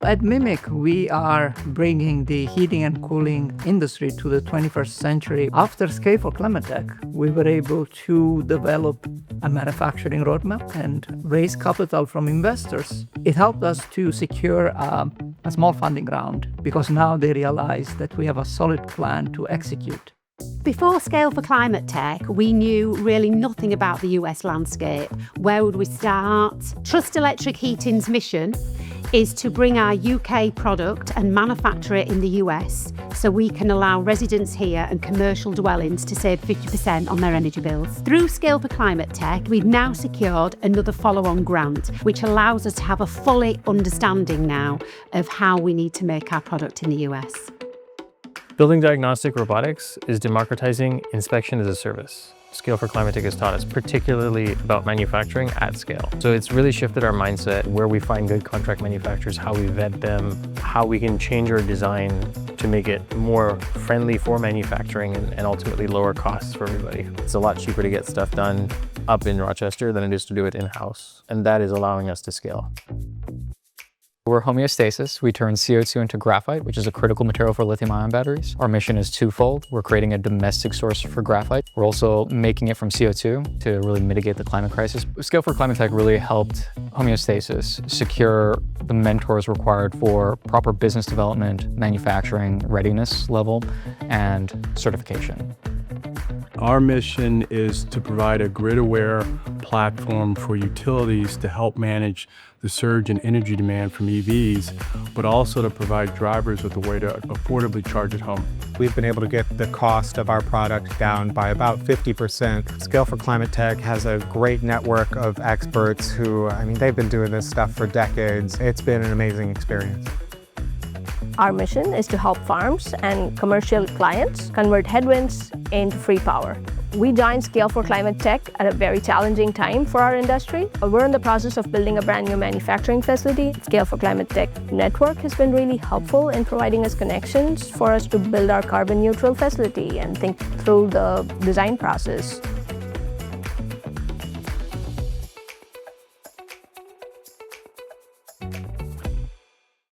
At Mimic, we are bringing the heating and cooling industry to the 21st century. After Scale For ClimateTech, we were able to develop a manufacturing roadmap and raise capital from investors. It helped us to secure a small funding round because now they realize that we have a solid plan to execute. Before Scale For ClimateTech, we knew really nothing about the US landscape. Where would we start? Trust Electric Heating's mission is to bring our UK product and manufacture it in the US so we can allow residents here and commercial dwellings to save 50% on their energy bills. Through Scale For ClimateTech, we've now secured another follow-on grant, which allows us to have a fully understanding now of how we need to make our product in the US. Building diagnostic robotics is democratizing inspection as a service. Scale For ClimateTech has taught us particularly about manufacturing at scale. So it's really shifted our mindset where we find good contract manufacturers, how we vet them, how we can change our design to make it more friendly for manufacturing and ultimately lower costs for everybody. It's a lot cheaper to get stuff done up in Rochester than it is to do it in-house. And that is allowing us to scale. We're homeostasis. We turn CO2 into graphite, which is a critical material for lithium-ion batteries. Our mission is twofold. We're creating a domestic source for graphite. We're also making it from CO2 to really mitigate the climate crisis. Scale For ClimateTech really helped homeostasis secure the mentors required for proper business development, manufacturing, readiness level, and certification. Our mission is to provide a grid-aware platform for utilities to help manage the surge in energy demand from EVs, but also to provide drivers with a way to affordably charge at home. We've been able to get the cost of our product down by about 50%. Scale For ClimateTech has a great network of experts who, they've been doing this stuff for decades. It's been an amazing experience. Our mission is to help farms and commercial clients convert headwinds into free power. We joined Scale For ClimateTech at a very challenging time for our industry. We're in the process of building a brand new manufacturing facility. Scale For ClimateTech network has been really helpful in providing us connections for us to build our carbon neutral facility and think through the design process.